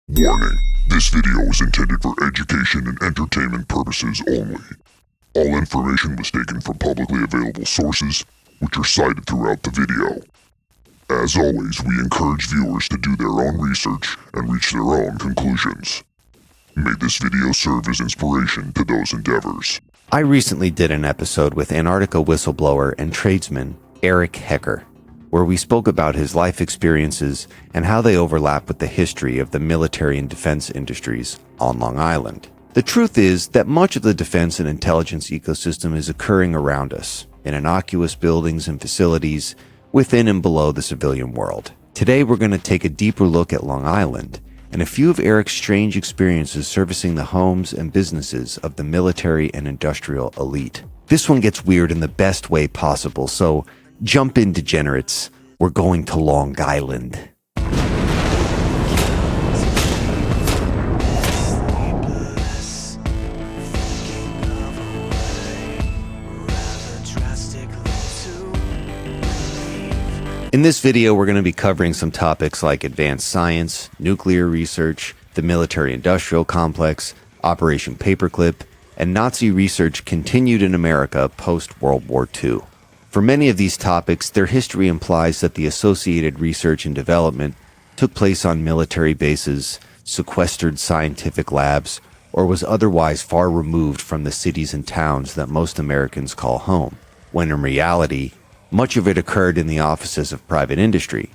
Warning, this video is intended for education and entertainment purposes only. All information was taken from publicly available sources, which are cited throughout the video. As always, we encourage viewers to do their own research and reach their own conclusions. May this video serve as inspiration to those endeavors. I recently did an episode with Antarctica whistleblower and tradesman Eric Hecker, where we spoke about his life experiences and how they overlap with the history of the military and defense industries on Long Island. The truth is that much of the defense and intelligence ecosystem is occurring around us, in innocuous buildings and facilities within and below the civilian world. Today we're going to take a deeper look at Long Island and a few of Eric's strange experiences servicing the homes and businesses of the military and industrial elite. This one gets weird in the best way possible, so jump in, degenerates. We're going to Long Island. In this video, we're going to be covering some topics like advanced science, nuclear research, the military-industrial complex, Operation Paperclip, and Nazi research continued in America post-World War II. For many of these topics, their history implies that the associated research and development took place on military bases, sequestered scientific labs, or was otherwise far removed from the cities and towns that most Americans call home, when in reality, much of it occurred in the offices of private industry,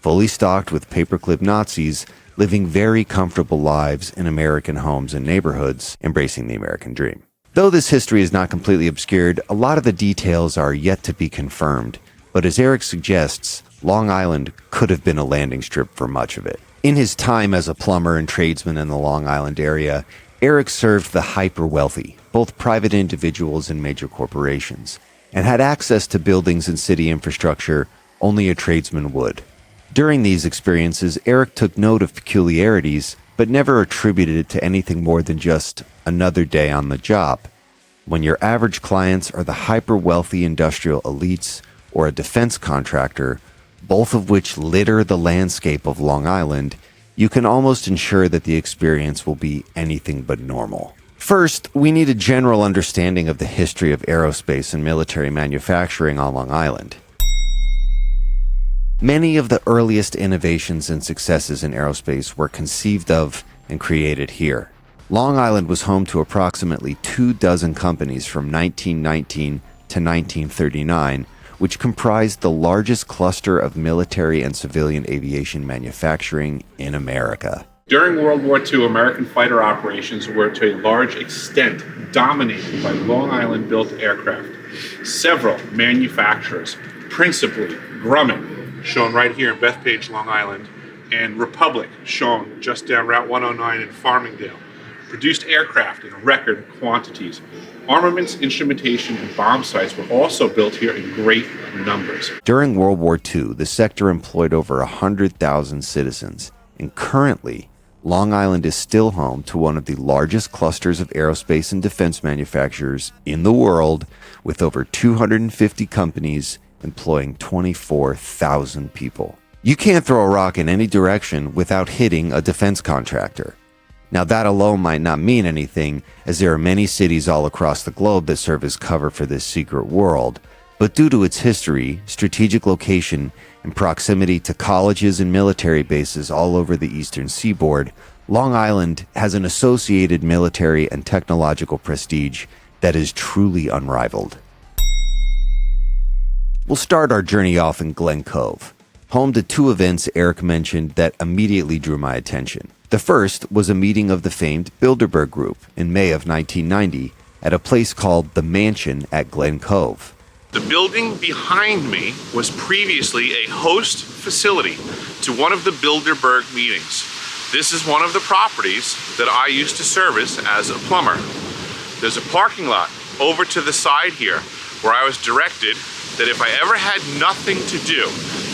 fully stocked with paperclip Nazis living very comfortable lives in American homes and neighborhoods, embracing the American dream. Though this history is not completely obscured, a lot of the details are yet to be confirmed, but as Eric suggests, Long Island could have been a landing strip for much of it. In his time as a plumber and tradesman in the Long Island area, Eric served the hyper-wealthy, both private individuals and major corporations, and had access to buildings and city infrastructure only a tradesman would. During these experiences, Eric took note of peculiarities, but never attributed it to anything more than just another day on the job. When your average clients are the hyper-wealthy industrial elites or a defense contractor, both of which litter the landscape of Long Island, you can almost ensure that the experience will be anything but normal. First, we need a general understanding of the history of aerospace and military manufacturing on Long Island. Many of the earliest innovations and successes in aerospace were conceived of and created here. Long Island was home to approximately 24 companies from 1919 to 1939, which comprised the largest cluster of military and civilian aviation manufacturing in America. During World War II, American fighter operations were to a large extent dominated by Long Island-built aircraft. Several manufacturers, principally Grumman, shown right here in Bethpage, Long Island, and Republic, shown just down Route 109 in Farmingdale, produced aircraft in record quantities. Armaments, instrumentation, and bomb sites were also built here in great numbers. During World War II, the sector employed over 100,000 citizens, and currently, Long Island is still home to one of the largest clusters of aerospace and defense manufacturers in the world, with over 250 companies employing 24,000 people. You can't throw a rock in any direction without hitting a defense contractor. Now, that alone might not mean anything, as there are many cities all across the globe that serve as cover for this secret world, but due to its history, strategic location, and proximity to colleges and military bases all over the eastern seaboard, Long Island has an associated military and technological prestige that is truly unrivaled. We'll start our journey off in Glen Cove, home to two events Eric mentioned that immediately drew my attention. The first was a meeting of the famed Bilderberg Group in May of 1990 at a place called The Mansion at Glen Cove. The building behind me was previously a host facility to one of the Bilderberg meetings. This is one of the properties that I used to service as a plumber. There's a parking lot over to the side here where I was directed that if I ever had nothing to do,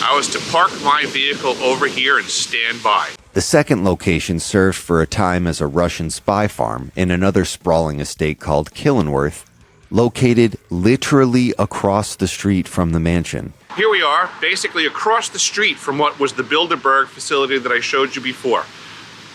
I was to park my vehicle over here and stand by. The second location served for a time as a Russian spy farm in another sprawling estate called Killenworth, located literally across the street from the mansion. Here we are, basically across the street from what was the Bilderberg facility that I showed you before.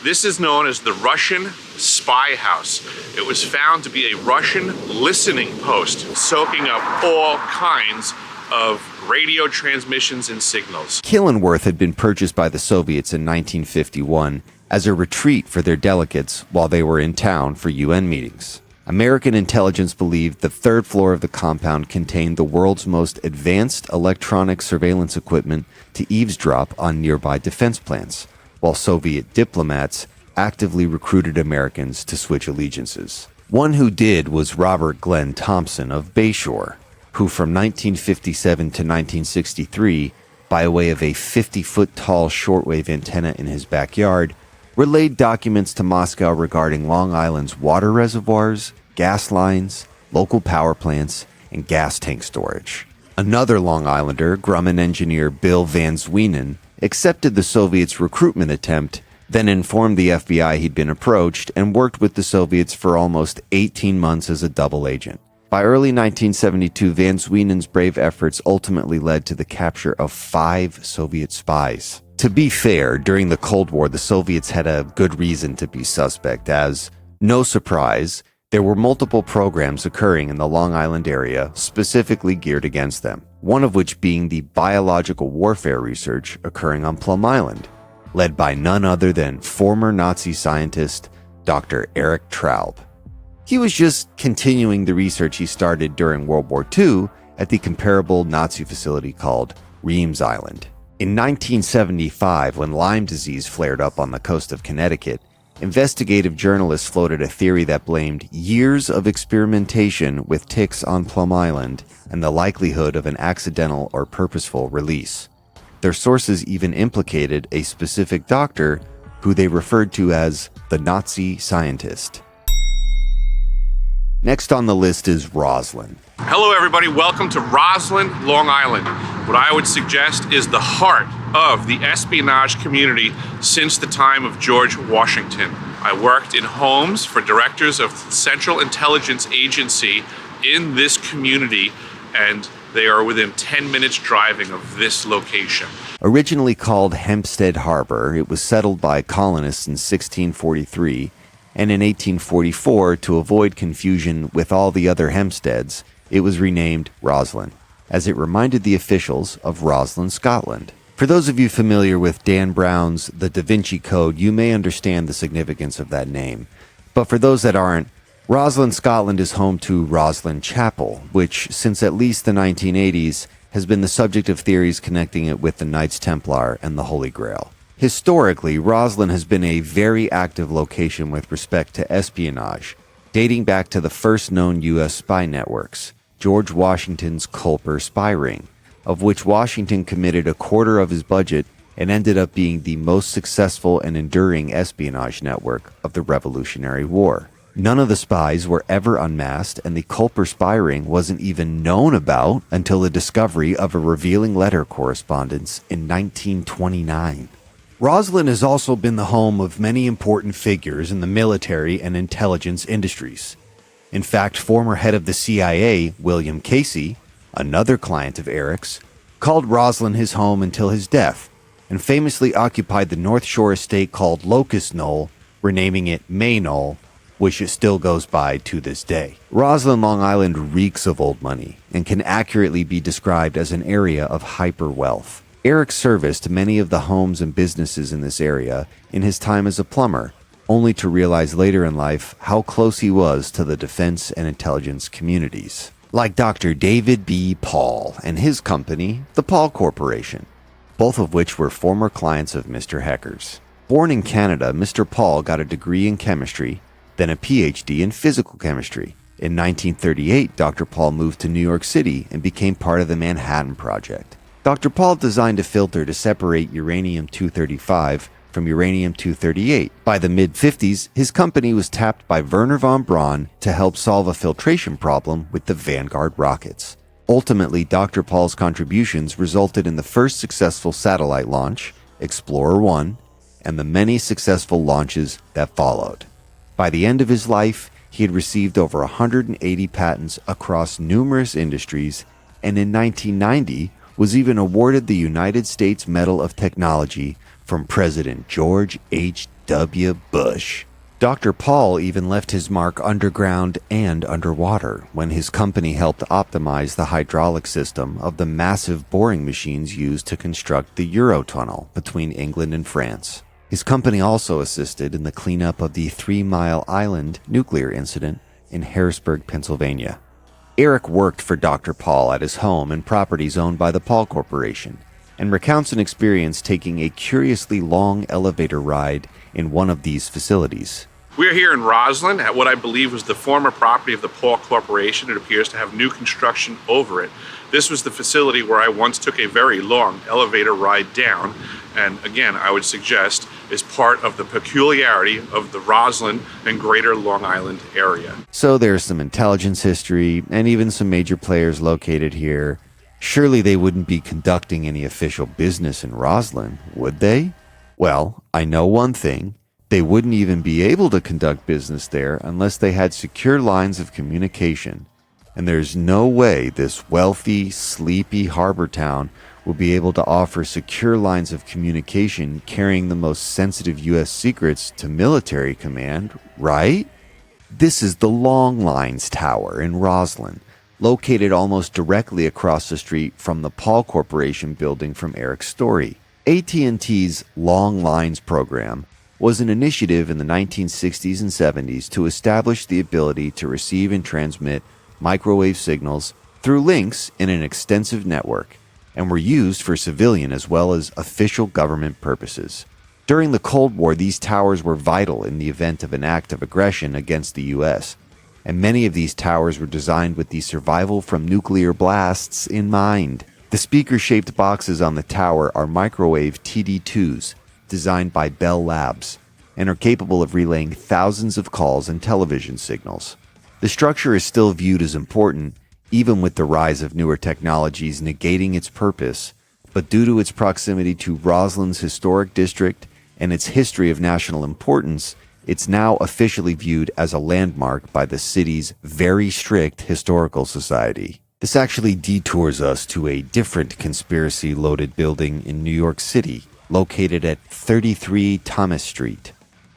This is known as the Russian Spy House. It was found to be a Russian listening post, soaking up all kinds of radio transmissions and signals. Killenworth had been purchased by the Soviets in 1951 as a retreat for their delegates while they were in town for UN meetings. American intelligence believed the third floor of the compound contained the world's most advanced electronic surveillance equipment to eavesdrop on nearby defense plants, while Soviet diplomats actively recruited Americans to switch allegiances. One who did was Robert Glenn Thompson of Bayshore, who from 1957 to 1963, by way of a 50-foot-tall shortwave antenna in his backyard, relayed documents to Moscow regarding Long Island's water reservoirs, gas lines, local power plants, and gas tank storage. Another Long Islander, Grumman engineer Bill Van Zwienen, accepted the Soviets' recruitment attempt, then informed the FBI he'd been approached and worked with the Soviets for almost 18 months as a double agent. By early 1972, Van Zwienen's brave efforts ultimately led to the capture of 5 Soviet spies. To be fair, during the Cold War, the Soviets had a good reason to be suspect, as, no surprise, there were multiple programs occurring in the Long Island area specifically geared against them, one of which being the biological warfare research occurring on Plum Island, led by none other than former Nazi scientist Dr. Erich Traub. He was just continuing the research he started during World War II at the comparable Nazi facility called Reams Island. In 1975, when Lyme disease flared up on the coast of Connecticut, investigative journalists floated a theory that blamed years of experimentation with ticks on Plum Island and the likelihood of an accidental or purposeful release. Their sources even implicated a specific doctor who they referred to as the Nazi scientist. Next on the list is Roslyn. Hello, everybody. Welcome to Roslyn, Long Island. What I would suggest is the heart of the espionage community since the time of George Washington. I worked in homes for directors of the Central Intelligence Agency in this community, and they are within 10 minutes driving of this location. Originally called Hempstead Harbor, it was settled by colonists in 1643, and in 1844, to avoid confusion with all the other Hempsteads, it was renamed Roslyn, as it reminded the officials of Roslyn, Scotland. For those of you familiar with Dan Brown's The Da Vinci Code, you may understand the significance of that name. But for those that aren't, Roslyn, Scotland is home to Roslyn Chapel, which, since at least the 1980s, has been the subject of theories connecting it with the Knights Templar and the Holy Grail. Historically, Roslyn has been a very active location with respect to espionage, dating back to the first known U.S. spy networks, George Washington's Culper spy ring, of which Washington committed a quarter of his budget and ended up being the most successful and enduring espionage network of the Revolutionary War. None of the spies were ever unmasked, and the Culper spy ring wasn't even known about until the discovery of a revealing letter correspondence in 1929. Roslyn has also been the home of many important figures in the military and intelligence industries. In fact, former head of the CIA, William Casey, another client of Eric's, called Roslyn his home until his death, and famously occupied the North Shore estate called Locust Knoll, renaming it May Knoll, which it still goes by to this day. Roslyn, Long Island reeks of old money and can accurately be described as an area of hyper-wealth. Eric serviced many of the homes and businesses in this area in his time as a plumber, only to realize later in life how close he was to the defense and intelligence communities. Like Dr. David B. Pall and his company, the Pall Corporation, both of which were former clients of Mr. Hecker's. Born in Canada, Mr. Pall got a degree in chemistry, then a PhD in physical chemistry. In 1938, Dr. Pall moved to New York City and became part of the Manhattan Project. Dr. Pall designed a filter to separate uranium-235 from uranium-238. By the mid-50s, his company was tapped by Wernher von Braun to help solve a filtration problem with the Vanguard rockets. Ultimately, Dr. Pall's contributions resulted in the first successful satellite launch, Explorer 1, and the many successful launches that followed. By the end of his life, he had received over 180 patents across numerous industries, and in 1990, was even awarded the United States Medal of Technology from President George H. W. Bush. Dr. Pall even left his mark underground and underwater when his company helped optimize the hydraulic system of the massive boring machines used to construct the Eurotunnel between England and France. His company also assisted in the cleanup of the 3 Mile Island nuclear incident in Harrisburg, Pennsylvania. Eric worked for Dr. Pall at his home and properties owned by the Pall Corporation, and recounts an experience taking a curiously long elevator ride in one of these facilities. We're here in Roslyn at what I believe was the former property of the Pall Corporation. It appears to have new construction over it. This was the facility where I once took a very long elevator ride down, and again, I would suggest is part of the peculiarity of the Roslyn and greater Long Island area. So there's some intelligence history and even some major players located here. Surely they wouldn't be conducting any official business in Roslyn, would they? Well, I know one thing. They wouldn't even be able to conduct business there unless they had secure lines of communication. And there's no way this wealthy, sleepy harbor town will be able to offer secure lines of communication carrying the most sensitive U.S. secrets to military command, right? This is the Long Lines Tower in Roslyn, located almost directly across the street from the Pall Corporation building from Eric's story. AT&T's Long Lines program was an initiative in the 1960s and 70s to establish the ability to receive and transmit microwave signals through links in an extensive network, and were used for civilian as well as official government purposes. During the Cold War, these towers were vital in the event of an act of aggression against the U.S., and many of these towers were designed with the survival from nuclear blasts in mind. The speaker-shaped boxes on the tower are microwave TD2s, designed by Bell Labs, and are capable of relaying thousands of calls and television signals. The structure is still viewed as important, even with the rise of newer technologies negating its purpose, but due to its proximity to Roslyn's historic district and its history of national importance, it's now officially viewed as a landmark by the city's very strict historical society. This actually detours us to a different conspiracy-loaded building in New York City, located at 33 Thomas Street.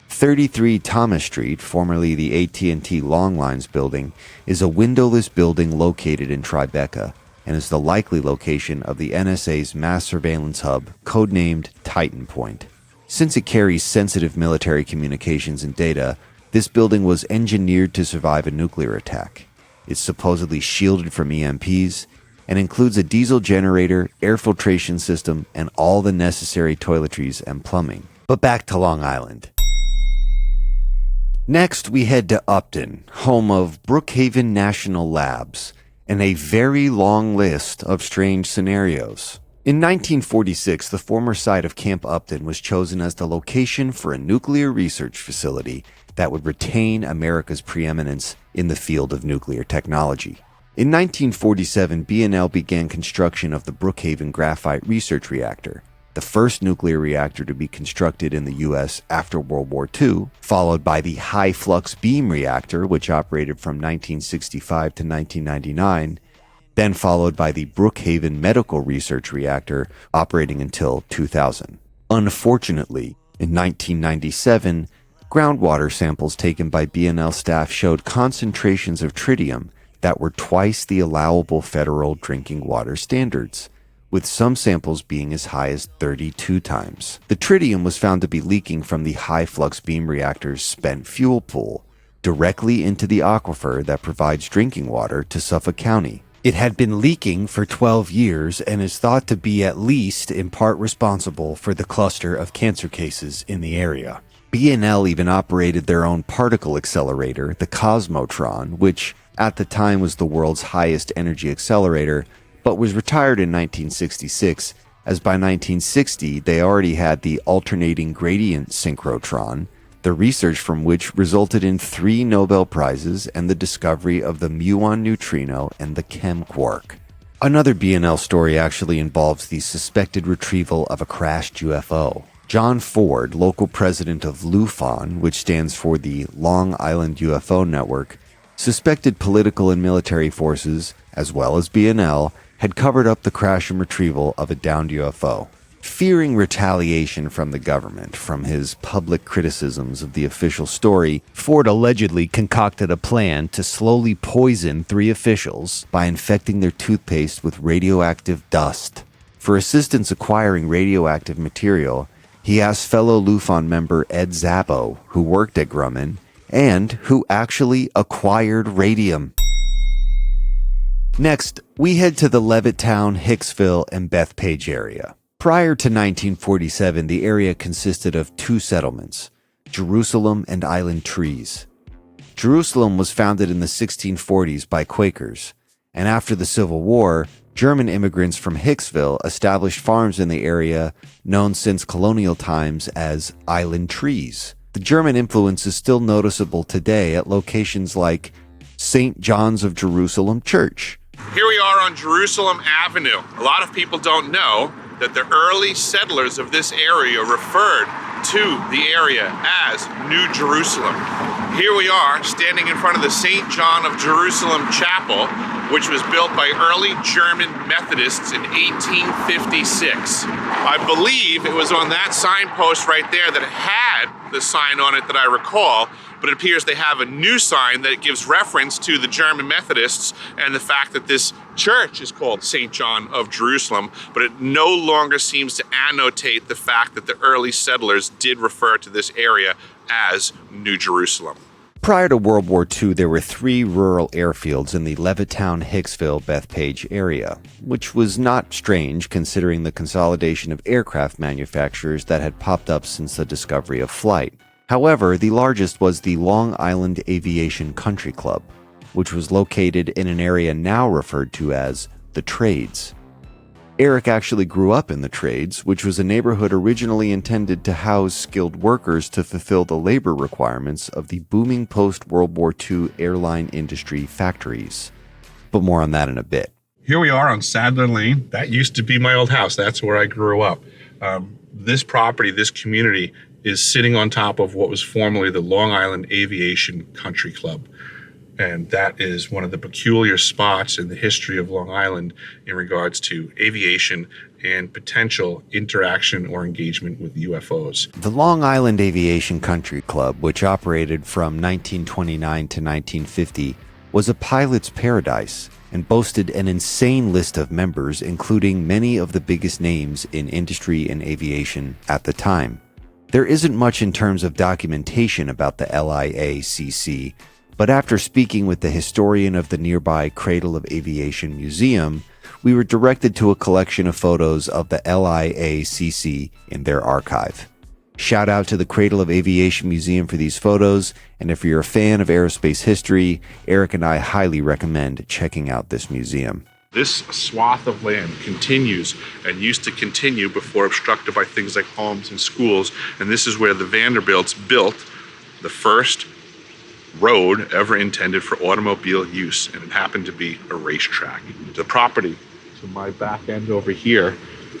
33 Thomas Street, formerly the AT&T Long Lines building, is a windowless building located in Tribeca and is the likely location of the NSA's mass surveillance hub, codenamed Titan Point. Since it carries sensitive military communications and data, this building was engineered to survive a nuclear attack. It's supposedly shielded from EMPs, and includes a diesel generator, air filtration system, and all the necessary toiletries and plumbing. But back to Long Island. Next, we head to Upton, home of Brookhaven National Labs, and a very long list of strange scenarios. In 1946, the former site of Camp Upton was chosen as the location for a nuclear research facility that would retain America's preeminence in the field of nuclear technology. In 1947, B&L began construction of the Brookhaven Graphite Research Reactor, the first nuclear reactor to be constructed in the U.S. after World War II, followed by the High Flux Beam Reactor, which operated from 1965 to 1999, then followed by the Brookhaven Medical Research Reactor, operating until 2000. Unfortunately, in 1997, groundwater samples taken by B&L staff showed concentrations of tritium that were twice the allowable federal drinking water standards, with some samples being as high as 32 times. The tritium was found to be leaking from the high flux beam reactor's spent fuel pool directly into the aquifer that provides drinking water to Suffolk County. It had been leaking for 12 years and is thought to be at least in part responsible for the cluster of cancer cases in the area. B&L even operated their own particle accelerator, the Cosmotron, which at the time was the world's highest energy accelerator, but was retired in 1966, as by 1960 they already had the alternating gradient synchrotron, the research from which resulted in 3 Nobel Prizes and the discovery of the muon neutrino and the chem quark. Another B&L story actually involves the suspected retrieval of a crashed UFO. John Ford, local president of LUFON, which stands for the Long Island UFO Network, suspected political and military forces, as well as B&L, had covered up the crash and retrieval of a downed UFO. Fearing retaliation from the government from his public criticisms of the official story, Ford allegedly concocted a plan to slowly poison 3 officials by infecting their toothpaste with radioactive dust. For assistance acquiring radioactive material, he asked fellow Lufon member Ed Zappo, who worked at Grumman, and who actually acquired radium. Next, we head to the Levittown, Hicksville, and Bethpage area. Prior to 1947, the area consisted of 2 settlements, Jerusalem and Island Trees. Jerusalem was founded in the 1640s by Quakers, and after the Civil War, German immigrants from Hicksville established farms in the area known since colonial times as Island Trees. The German influence is still noticeable today at locations like St. John's of Jerusalem Church. Here we are on Jerusalem Avenue. A lot of people don't know that the early settlers of this area referred to the area as New Jerusalem. Here we are standing in front of the St. John of Jerusalem Chapel, which was built by early German Methodists in 1856. I believe it was on that signpost right there that had the sign on it that I recall, but it appears they have a new sign that gives reference to the German Methodists and the fact that this church is called St. John of Jerusalem, but it no longer seems to annotate the fact that the early settlers did refer to this area as New Jerusalem. Prior to World War II, there were 3 rural airfields in the Levittown, Hicksville, Bethpage area, which was not strange considering the consolidation of aircraft manufacturers that had popped up since the discovery of flight. However, the largest was the Long Island Aviation Country Club, which was located in an area now referred to as the Trades. Eric actually grew up in the Trades, which was a neighborhood originally intended to house skilled workers to fulfill the labor requirements of the booming post-World War II airline industry factories. But more on that in a bit. Here we are on Sadler Lane. That used to be my old house. That's where I grew up. This property, this community, is sitting on top of what was formerly the Long Island Aviation Country Club. And that is one of the peculiar spots in the history of Long Island in regards to aviation and potential interaction or engagement with UFOs. The Long Island Aviation Country Club, which operated from 1929 to 1950, was a pilot's paradise and boasted an insane list of members, including many of the biggest names in industry and aviation at the time. There isn't much in terms of documentation about the LIACC, but after speaking with the historian of the nearby Cradle of Aviation Museum, we were directed to a collection of photos of the LIACC in their archive. Shout out to the Cradle of Aviation Museum for these photos, and if you're a fan of aerospace history, Eric and I highly recommend checking out this museum. This swath of land continues and used to continue before obstructed by things like homes and schools, and this is where the Vanderbilts built the first road ever intended for automobile use, and it happened to be a racetrack. The property to my back end over here,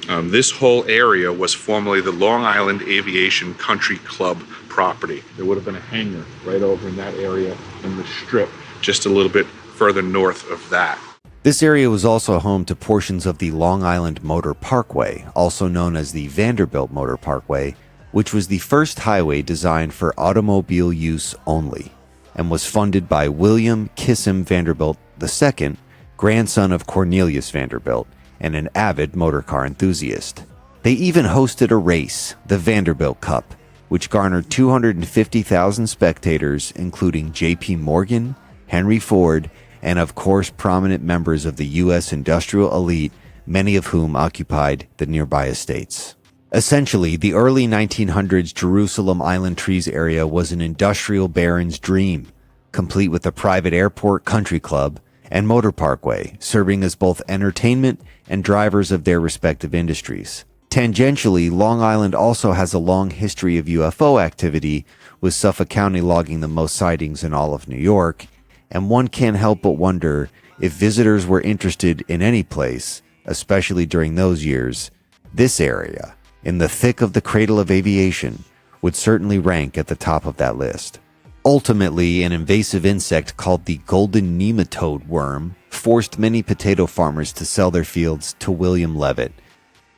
this whole area was formerly the Long Island Aviation Country Club property. There would have been a hangar right over in that area in the strip, just a little bit further north of that. This area was also home to portions of the Long Island Motor Parkway, also known as the Vanderbilt Motor Parkway, which was the first highway designed for automobile use only, and was funded by William Kissam Vanderbilt II, grandson of Cornelius Vanderbilt, and an avid motorcar enthusiast. They even hosted a race, the Vanderbilt Cup, which garnered 250,000 spectators, including J.P. Morgan, Henry Ford, and of course prominent members of the U.S. industrial elite, many of whom occupied the nearby estates. Essentially, the early 1900s Jerusalem Island Trees area was an industrial baron's dream, complete with a private airport, country club, and motor parkway, serving as both entertainment and drivers of their respective industries. Tangentially, Long Island also has a long history of UFO activity, with Suffolk County logging the most sightings in all of New York, and one can't help but wonder if visitors were interested in any place, especially during those years, this area, in the thick of the Cradle of Aviation, would certainly rank at the top of that list. Ultimately, an invasive insect called the golden nematode worm forced many potato farmers to sell their fields to William Levitt,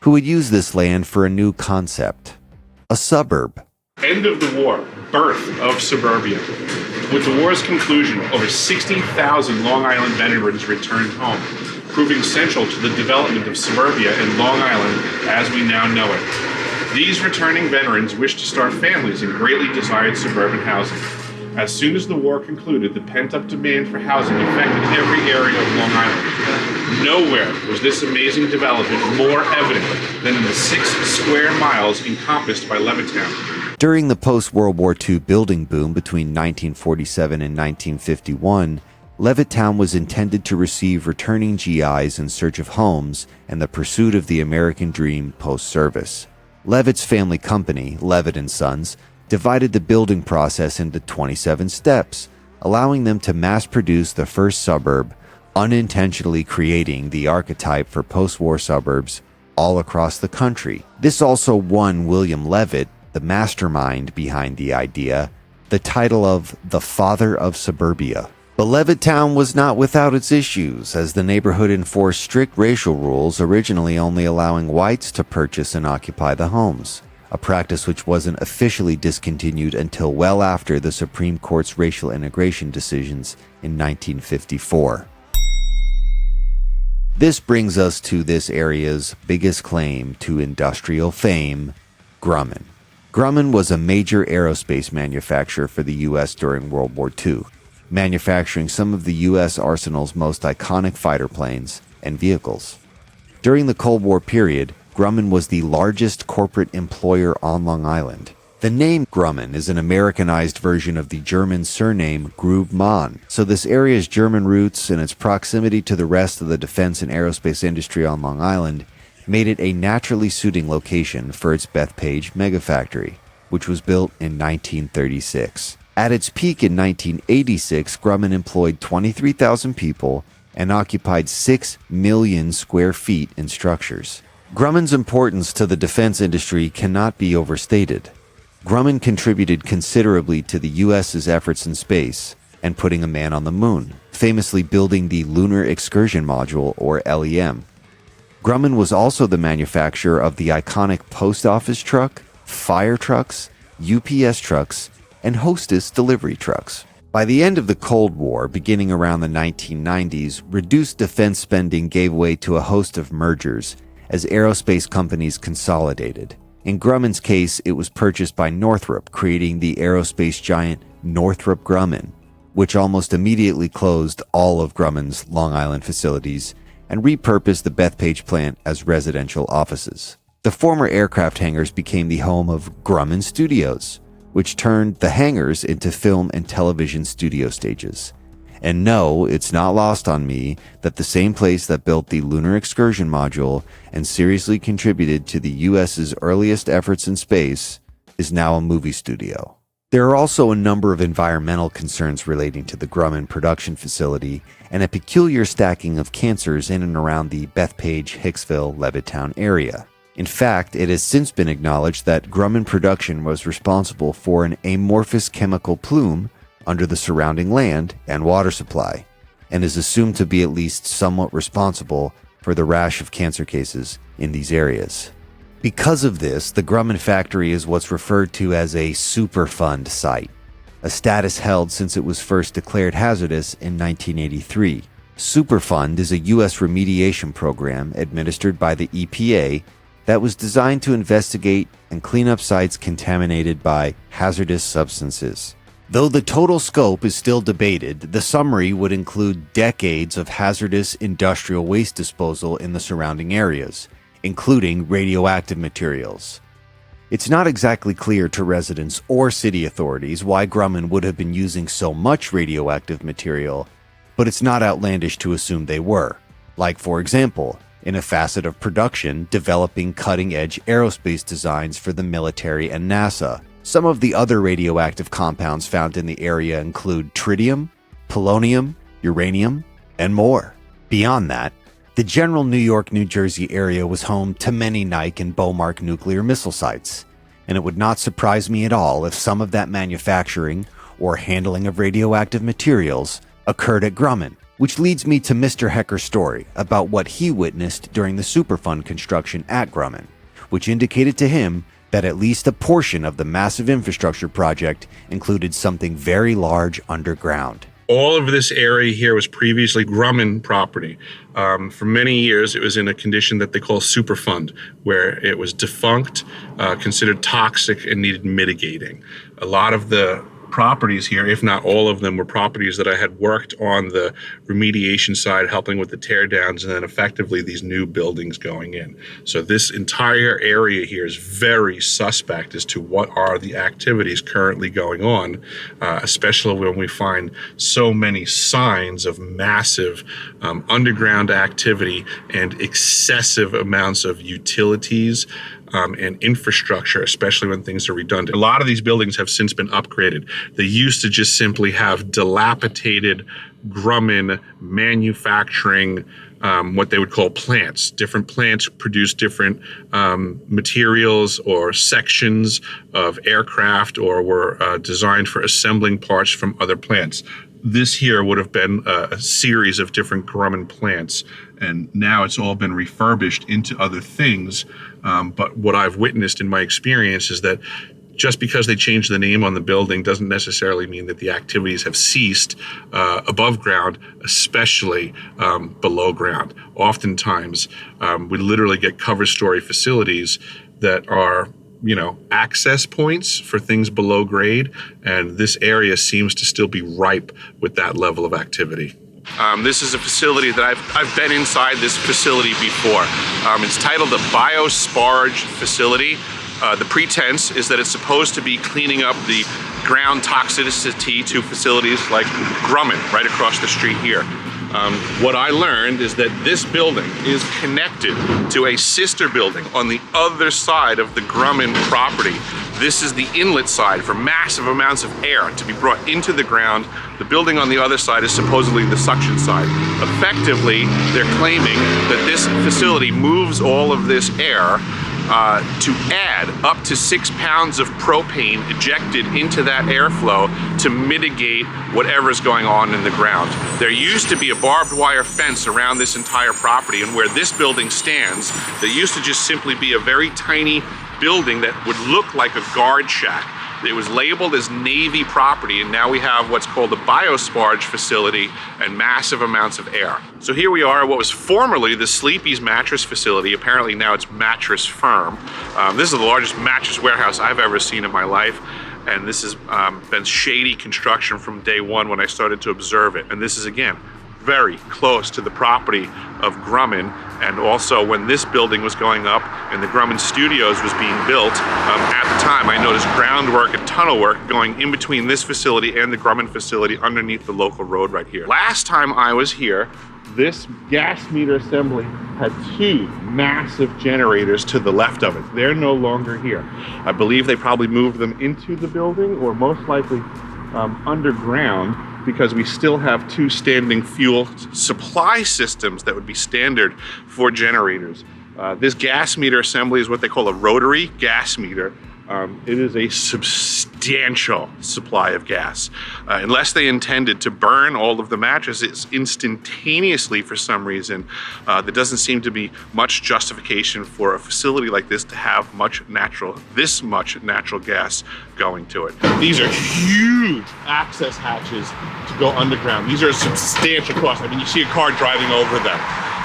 who would use this land for a new concept, a suburb. End of the war, birth of suburbia. With the war's conclusion, over 60,000 Long Island veterans returned home, proving central to the development of suburbia in Long Island as we now know it. These returning veterans wished to start families in greatly desired suburban housing. As soon as the war concluded, the pent-up demand for housing affected every area of Long Island. Nowhere was this amazing development more evident than in the 6 square miles encompassed by Levittown. During the post-World War II building boom between 1947 and 1951, Levittown was intended to receive returning GIs in search of homes and the pursuit of the American dream post-service. Levitt's family company, Levitt & Sons, divided the building process into 27 steps, allowing them to mass-produce the first suburb, unintentionally creating the archetype for post-war suburbs all across the country. This also won William Levitt, the mastermind behind the idea, the title of the Father of Suburbia. But Levittown was not without its issues, as the neighborhood enforced strict racial rules, originally only allowing whites to purchase and occupy the homes, a practice which wasn't officially discontinued until well after the Supreme Court's racial integration decisions in 1954. This brings us to this area's biggest claim to industrial fame, Grumman. Grumman was a major aerospace manufacturer for the U.S. during World War II, manufacturing some of the U.S. arsenal's most iconic fighter planes and vehicles. During the Cold War period, Grumman was the largest corporate employer on Long Island. The name Grumman is an Americanized version of the German surname Grumman, so this area's German roots and its proximity to the rest of the defense and aerospace industry on Long Island made it a naturally suiting location for its Bethpage megafactory, which was built in 1936. At its peak in 1986, Grumman employed 23,000 people and occupied 6 million square feet in structures. Grumman's importance to the defense industry cannot be overstated. Grumman contributed considerably to the U.S.'s efforts in space and putting a man on the moon, famously building the Lunar Excursion Module, or LEM. Grumman was also the manufacturer of the iconic post office truck, fire trucks, UPS trucks, and Hostess delivery trucks. By the end of the Cold War, beginning around the 1990s, reduced defense spending gave way to a host of mergers as aerospace companies consolidated. In Grumman's case, it was purchased by Northrop, creating the aerospace giant Northrop Grumman, which almost immediately closed all of Grumman's Long Island facilities and repurposed the Bethpage plant as residential offices. The former aircraft hangars became the home of Grumman Studios, which turned the hangars into film and television studio stages. And no, it's not lost on me that the same place that built the Lunar Excursion Module and seriously contributed to the US's earliest efforts in space is now a movie studio. There are also a number of environmental concerns relating to the Grumman production facility and a peculiar stacking of cancers in and around the Bethpage, Hicksville, Levittown area. In fact, it has since been acknowledged that Grumman production was responsible for an amorphous chemical plume under the surrounding land and water supply, and is assumed to be at least somewhat responsible for the rash of cancer cases in these areas. Because of this, the Grumman factory is what's referred to as a Superfund site, a status held since it was first declared hazardous in 1983. Superfund is a U.S. remediation program administered by the EPA that was designed to investigate and clean up sites contaminated by hazardous substances. Though the total scope is still debated, the summary would include decades of hazardous industrial waste disposal in the surrounding areas, including radioactive materials. It's not exactly clear to residents or city authorities why Grumman would have been using so much radioactive material, but it's not outlandish to assume they were. Like, for example, in a facet of production, developing cutting-edge aerospace designs for the military and NASA. Some of the other radioactive compounds found in the area include tritium, polonium, uranium, and more. Beyond that, the general New York-New Jersey area was home to many Nike and Bomark nuclear missile sites, and it would not surprise me at all if some of that manufacturing or handling of radioactive materials occurred at Grumman. Which leads me to Mr. Hecker's story about what he witnessed during the Superfund construction at Grumman, which indicated to him that at least a portion of the massive infrastructure project included something very large underground. All of this area here was previously Grumman property. For many years, it was in a condition that they call Superfund, where it was defunct, considered toxic, and needed mitigating. A lot of the properties here, if not all of them, were properties that I had worked on the remediation side, helping with the tear downs, and then effectively these new buildings going in. So this entire area here is very suspect as to what are the activities currently going on, especially when we find so many signs of massive underground activity and excessive amounts of utilities and infrastructure, especially when things are redundant. A lot of these buildings have since been upgraded. They used to just simply have dilapidated Grumman manufacturing, what they would call plants. Different plants produce different materials or sections of aircraft, or were designed for assembling parts from other plants. This here would have been a series of different Grumman plants, and now it's all been refurbished into other things. But what I've witnessed in my experience is that just because they changed the name on the building doesn't necessarily mean that the activities have ceased above ground, especially below ground. Oftentimes, we literally get cover story facilities that are access points for things below grade, and this area seems to still be ripe with that level of activity. This is a facility that I've been inside this facility before. It's titled the Biosparge facility. The pretense is that it's supposed to be cleaning up the ground toxicity to facilities like Grumman right across the street here. What I learned is that this building is connected to a sister building on the other side of the Grumman property. This is the inlet side for massive amounts of air to be brought into the ground. The building on the other side is supposedly the suction side. Effectively, they're claiming that this facility moves all of this air to add up to 6 pounds of propane ejected into that airflow to mitigate whatever's going on in the ground. There used to be a barbed wire fence around this entire property, and where this building stands, there used to just simply be a very tiny building that would look like a guard shack. It was labeled as Navy property, and now we have what's called a Biosparge facility and massive amounts of air. So here we are, what was formerly the Sleepy's mattress facility. Apparently now it's Mattress Firm. This is the largest mattress warehouse I've ever seen in my life. And this has been shady construction from day one when I started to observe it. And this is, again, very close to the property of Grumman, and also when this building was going up and the Grumman Studios was being built, at the time I noticed groundwork and tunnel work going in between this facility and the Grumman facility underneath the local road right here. Last time I was here, this gas meter assembly had 2 massive generators to the left of it. They're no longer here. I believe they probably moved them into the building, or most likely underground, because we still have 2 standing fuel supply systems that would be standard for generators. This gas meter assembly is what they call a rotary gas meter. It is a substantial supply of gas. Unless they intended to burn all of the mattresses instantaneously for some reason, there doesn't seem to be much justification for a facility like this to have this much natural gas going to it. These are huge access hatches to go underground. These are a substantial cost. I mean, you see a car driving over them.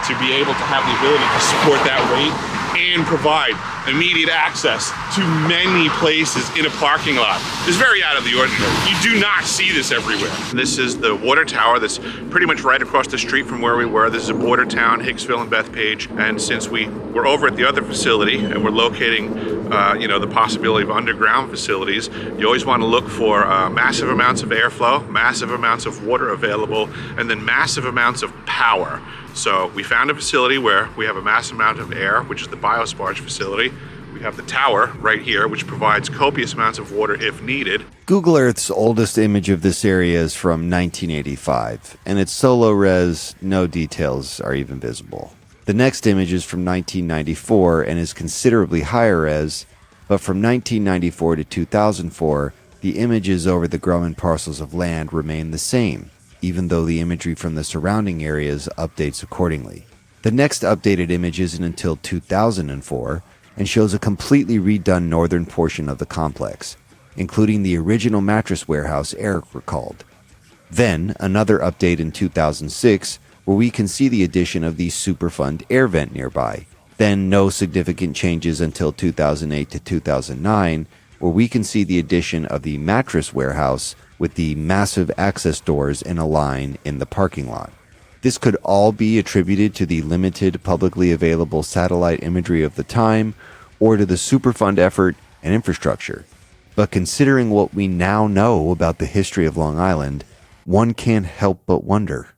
To be able to have the ability to support that weight and provide immediate access to many places in a parking lot is very out of the ordinary. You do not see this everywhere. This is the water tower that's pretty much right across the street from where we were. This is a border town, Hicksville and Bethpage. And since we were over at the other facility and we're locating the possibility of underground facilities, you always want to look for massive amounts of airflow, massive amounts of water available, and then massive amounts of power. So we found a facility where we have a massive amount of air, which is the Biosparge facility. We have the tower right here, which provides copious amounts of water if needed. Google Earth's oldest image of this area is from 1985, and it's so low res, no details are even visible. The next image is from 1994 and is considerably higher res, but from 1994 to 2004, the images over the Grumman parcels of land remain the same. even though the imagery from the surrounding areas updates accordingly. The next updated image isn't until 2004 and shows a completely redone northern portion of the complex, including the original mattress warehouse Eric recalled. Then, another update in 2006 where we can see the addition of the Superfund air vent nearby. Then, no significant changes until 2008 to 2009, where we can see the addition of the mattress warehouse with the massive access doors in a line in the parking lot. This could all be attributed to the limited publicly available satellite imagery of the time, or to the Superfund effort and infrastructure. But considering what we now know about the history of Long Island, one can't help but wonder.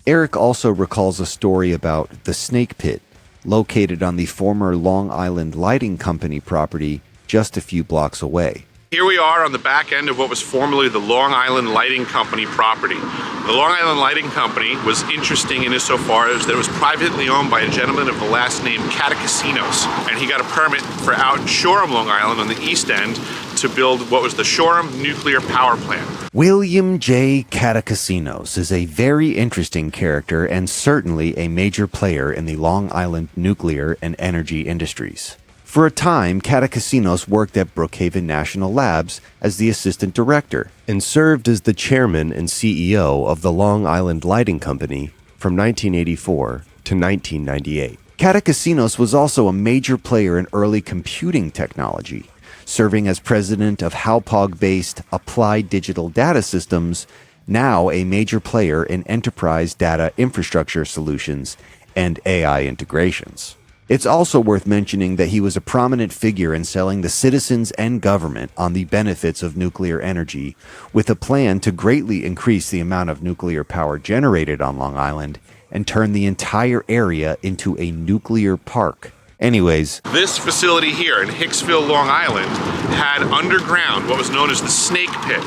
Eric also recalls a story about the Snake Pit, located on the former Long Island Lighting Company property just a few blocks away. Here we are on the back end of what was formerly the Long Island Lighting Company property. The Long Island Lighting Company was interesting in insofar as that it was privately owned by a gentleman of the last name Catacasinos, and he got a permit for out in Shoreham, Long Island on the east end to build what was the Shoreham Nuclear Power Plant. William J. Catacasinos is a very interesting character and certainly a major player in the Long Island nuclear and energy industries. For a time, Catacasinos worked at Brookhaven National Labs as the assistant director and served as the chairman and CEO of the Long Island Lighting Company from 1984 to 1998. Catacasinos was also a major player in early computing technology, serving as president of Hauppauge-based Applied Digital Data Systems, now a major player in enterprise data infrastructure solutions and AI integrations. It's also worth mentioning that he was a prominent figure in selling the citizens and government on the benefits of nuclear energy, with a plan to greatly increase the amount of nuclear power generated on Long Island and turn the entire area into a nuclear park. Anyways, this facility here in Hicksville, Long Island, had underground what was known as the Snake Pit.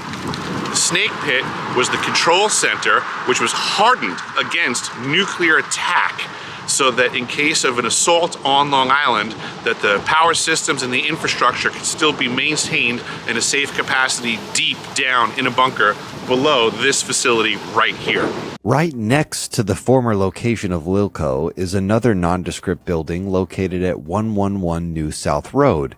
The Snake Pit was the control center, which was hardened against nuclear attack, so that in case of an assault on Long Island, that the power systems and the infrastructure could still be maintained in a safe capacity deep down in a bunker below this facility right here. Right next to the former location of Lilco is another nondescript building located at 111 New South Road,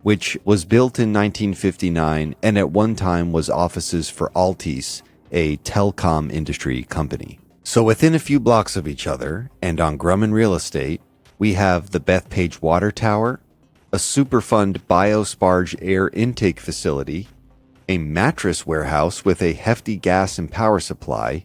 which was built in 1959 and at one time was offices for Altice, a telecom industry company. So within a few blocks of each other, and on Grumman Real Estate, we have the Bethpage Water Tower, a Superfund Biosparge air intake facility, a mattress warehouse with a hefty gas and power supply,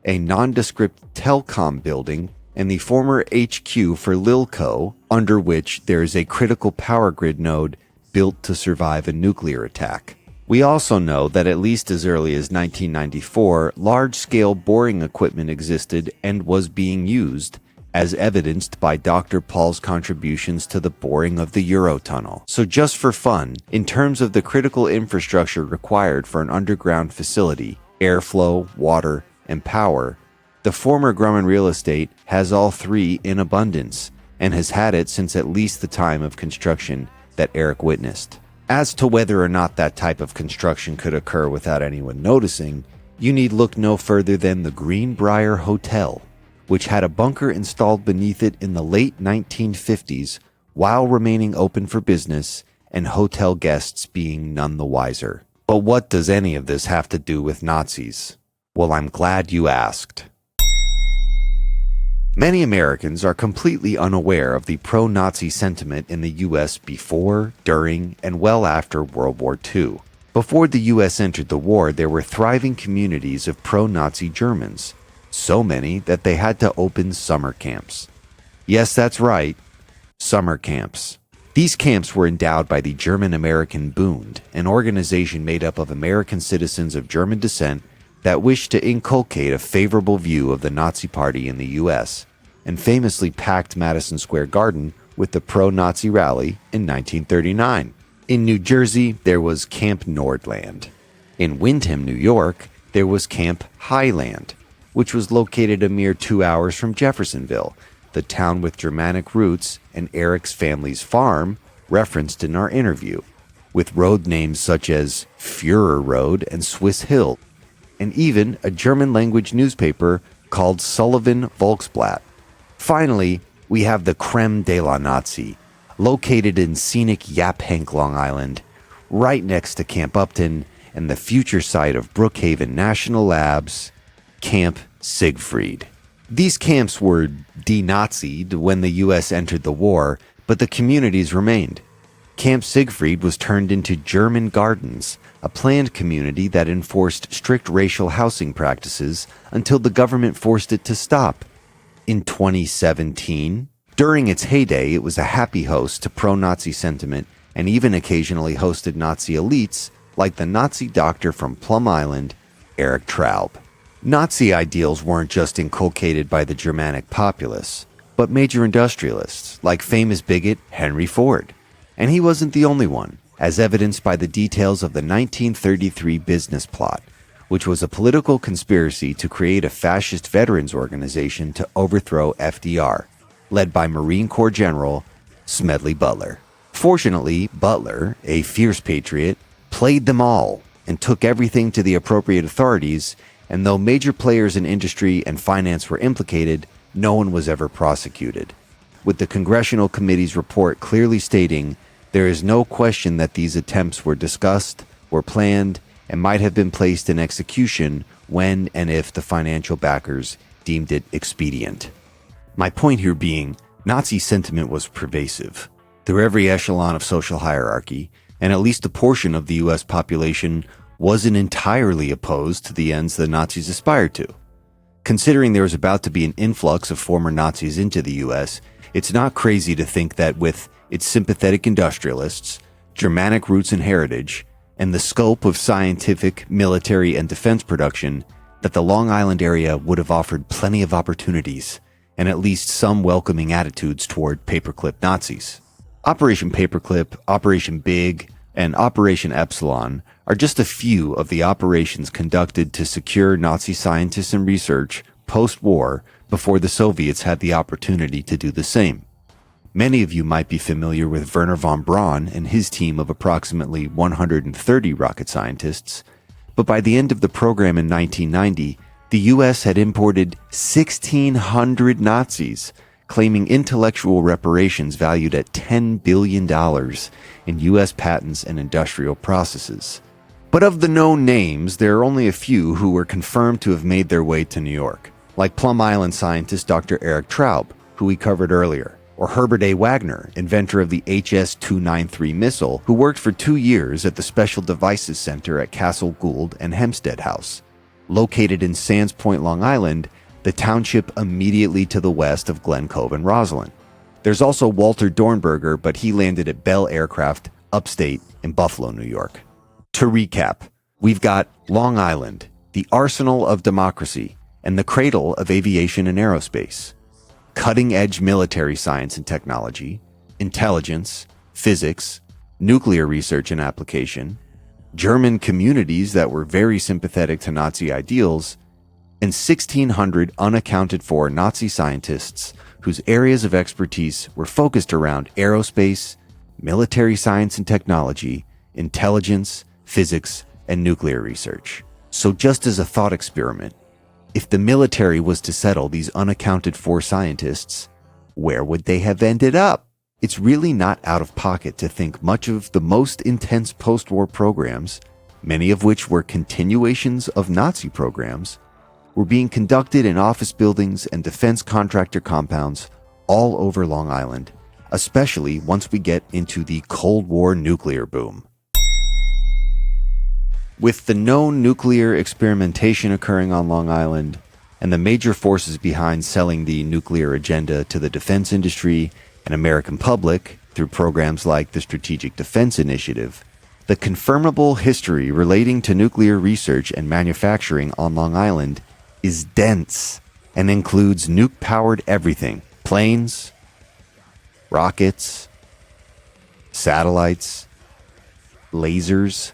a nondescript telecom building, and the former HQ for Lilco, under which there is a critical power grid node built to survive a nuclear attack. We also know that at least as early as 1994, large-scale boring equipment existed and was being used, as evidenced by Dr. Paul's contributions to the boring of the Eurotunnel. So just for fun, in terms of the critical infrastructure required for an underground facility, airflow, water, and power, the former Grumman Real Estate has all three in abundance, and has had it since at least the time of construction that Eric witnessed. As to whether or not that type of construction could occur without anyone noticing, you need look no further than the Greenbrier Hotel, which had a bunker installed beneath it in the late 1950s while remaining open for business and hotel guests being none the wiser. But what does any of this have to do with Nazis? Well, I'm glad you asked. Many Americans are completely unaware of the pro-Nazi sentiment in the U.S. before, during, and well after World War II. Before the U.S. entered the war, there were thriving communities of pro-Nazi Germans, so many that they had to open summer camps. Yes, that's right, summer camps. These camps were endowed by the German-American Bund, an organization made up of American citizens of German descent that wished to inculcate a favorable view of the Nazi Party in the U.S., and famously packed Madison Square Garden with the pro-Nazi rally in 1939. In New Jersey, there was Camp Nordland. In Windham, New York, there was Camp Highland, which was located a mere 2 hours from Jeffersonville, the town with Germanic roots and Eric's family's farm referenced in our interview, with road names such as Führer Road and Swiss Hill. and even a German-language newspaper called Sullivan Volksblatt. Finally, we have the creme de la Nazi, located in scenic Yaphank, Long Island, right next to Camp Upton and the future site of Brookhaven National Labs, Camp Siegfried. These camps were denazied when the U.S. entered the war, but the communities remained. Camp Siegfried was turned into German Gardens, a planned community that enforced strict racial housing practices until the government forced it to stop. In 2017, during its heyday, it was a happy host to pro-Nazi sentiment and even occasionally hosted Nazi elites like the Nazi doctor from Plum Island, Erich Traub. Nazi ideals weren't just inculcated by the Germanic populace, but major industrialists like famous bigot Henry Ford. And he wasn't the only one, as evidenced by the details of the 1933 business plot, which was a political conspiracy to create a fascist veterans organization to overthrow FDR, led by Marine Corps General Smedley Butler. Fortunately, Butler, a fierce patriot, played them all and took everything to the appropriate authorities, and though major players in industry and finance were implicated, no one was ever prosecuted. With the Congressional Committee's report clearly stating there is no question that these attempts were discussed, were planned, and might have been placed in execution when and if the financial backers deemed it expedient. My point here being, Nazi sentiment was pervasive through every echelon of social hierarchy, and at least a portion of the U.S. population wasn't entirely opposed to the ends the Nazis aspired to. Considering there was about to be an influx of former Nazis into the U.S., it's not crazy to think that with its sympathetic industrialists, Germanic roots and heritage, and the scope of scientific, military, and defense production, that the Long Island area would have offered plenty of opportunities and at least some welcoming attitudes toward paperclip Nazis. Operation Paperclip, Operation Big, and Operation Epsilon are just a few of the operations conducted to secure Nazi scientists and research post-war before the Soviets had the opportunity to do the same. Many of you might be familiar with Wernher von Braun and his team of approximately 130 rocket scientists, but by the end of the program in 1990, the U.S. had imported 1,600 Nazis, claiming intellectual reparations valued at $10 billion in U.S. patents and industrial processes. But of the known names, there are only a few who were confirmed to have made their way to New York, like Plum Island scientist Dr. Erich Traub, who we covered earlier, or Herbert A. Wagner, inventor of the HS-293 missile, who worked for 2 years at the Special Devices Center at Castle Gould and Hempstead House. Located in Sands Point, Long Island, the township immediately to the west of Glen Cove and Roslyn. There's also Walter Dornberger, but he landed at Bell Aircraft, upstate in Buffalo, New York. To recap, we've got Long Island, the arsenal of democracy, and the cradle of aviation and aerospace. Cutting-edge military science and technology, intelligence, physics, nuclear research and application, German communities that were very sympathetic to Nazi ideals, and 1,600 unaccounted-for Nazi scientists whose areas of expertise were focused around aerospace, military science and technology, intelligence, physics, and nuclear research. So just as a thought experiment, if the military was to settle these unaccounted-for scientists, where would they have ended up? It's really not out of pocket to think much of the most intense post-war programs, many of which were continuations of Nazi programs, were being conducted in office buildings and defense contractor compounds all over Long Island, especially once we get into the Cold War nuclear boom. With the known nuclear experimentation occurring on Long Island, and the major forces behind selling the nuclear agenda to the defense industry and American public through programs like the Strategic Defense Initiative, the confirmable history relating to nuclear research and manufacturing on Long Island is dense and includes nuke-powered everything: planes, rockets, satellites, lasers,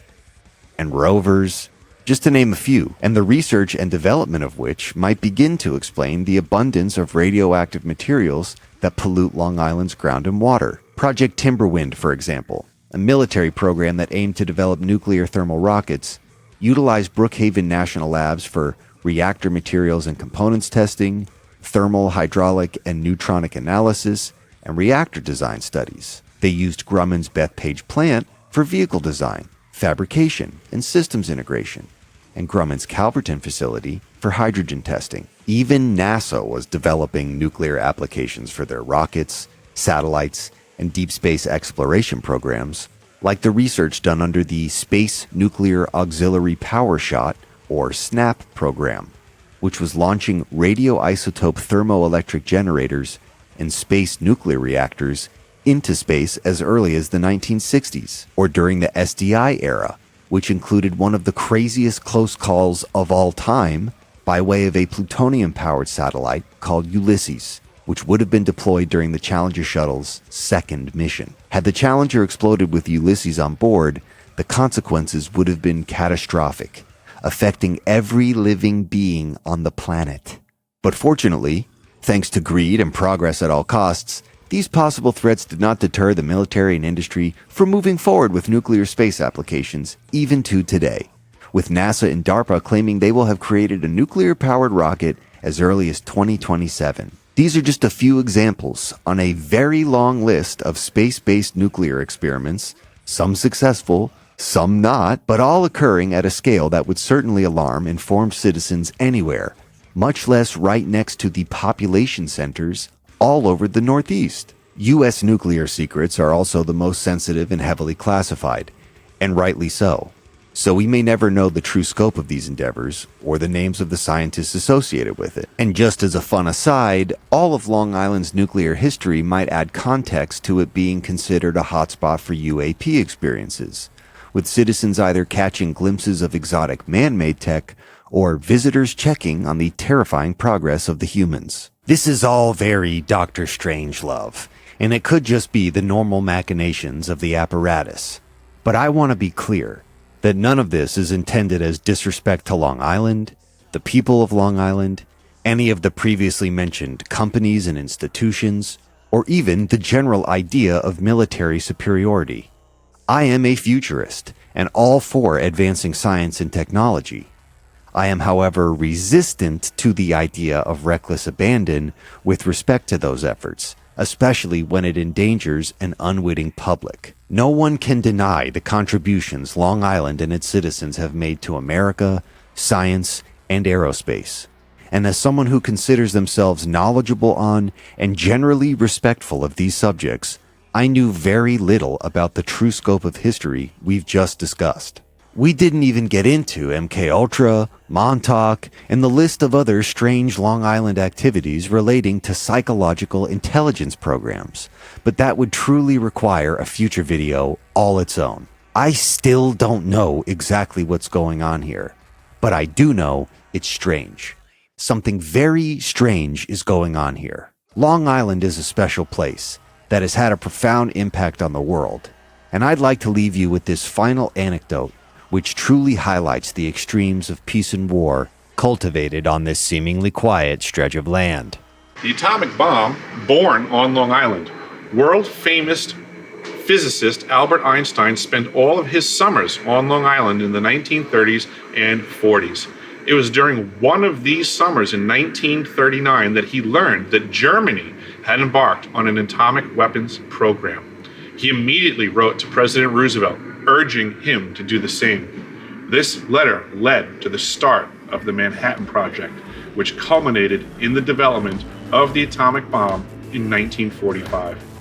and rovers, just to name a few, and the research and development of which might begin to explain the abundance of radioactive materials that pollute Long Island's ground and water. Project Timberwind, for example, a military program that aimed to develop nuclear thermal rockets, utilized Brookhaven National Labs for reactor materials and components testing, thermal, hydraulic, and neutronic analysis, and reactor design studies. They used Grumman's Bethpage plant for vehicle design, fabrication, and systems integration, and Grumman's Calverton facility for hydrogen testing. Even NASA was developing nuclear applications for their rockets, satellites, and deep space exploration programs, like the research done under the Space Nuclear Auxiliary Power Shot, or SNAP program, which was launching radioisotope thermoelectric generators and space nuclear reactors into space as early as the 1960s, or during the SDI era, which included one of the craziest close calls of all time by way of a plutonium-powered satellite called Ulysses, which would have been deployed during the Challenger shuttle's second mission. Had the Challenger exploded with Ulysses on board, the consequences would have been catastrophic, affecting every living being on the planet. But fortunately, thanks to greed and progress at all costs, these possible threats did not deter the military and industry from moving forward with nuclear space applications, even to today, with NASA and DARPA claiming they will have created a nuclear-powered rocket as early as 2027. These are just a few examples on a very long list of space-based nuclear experiments, some successful, some not, but all occurring at a scale that would certainly alarm informed citizens anywhere, much less right next to the population centers all over the Northeast. U.S. nuclear secrets are also the most sensitive and heavily classified, and rightly so. So we may never know the true scope of these endeavors or the names of the scientists associated with it. And just as a fun aside, all of Long Island's nuclear history might add context to it being considered a hotspot for UAP experiences, with citizens either catching glimpses of exotic man-made tech or visitors checking on the terrifying progress of the humans. This is all very Dr. Strangelove, and it could just be the normal machinations of the apparatus. But I want to be clear that none of this is intended as disrespect to Long Island, the people of Long Island, any of the previously mentioned companies and institutions, or even the general idea of military superiority. I am a futurist and all for advancing science and technology. I am, however, resistant to the idea of reckless abandon with respect to those efforts, especially when it endangers an unwitting public. No one can deny the contributions Long Island and its citizens have made to America, science, and aerospace. And as someone who considers themselves knowledgeable on and generally respectful of these subjects, I knew very little about the true scope of history we've just discussed. We didn't even get into MKUltra, Montauk, and the list of other strange Long Island activities relating to psychological intelligence programs, but that would truly require a future video all its own. I still don't know exactly what's going on here, but I do know it's strange. Something very strange is going on here. Long Island is a special place that has had a profound impact on the world, and I'd like to leave you with this final anecdote which truly highlights the extremes of peace and war cultivated on this seemingly quiet stretch of land. The atomic bomb, born on Long Island. World-famous physicist Albert Einstein spent all of his summers on Long Island in the 1930s and 40s. It was during one of these summers in 1939 that he learned that Germany had embarked on an atomic weapons program. He immediately wrote to President Roosevelt, urging him to do the same. This letter led to the start of the Manhattan Project, which culminated in the development of the atomic bomb in 1945.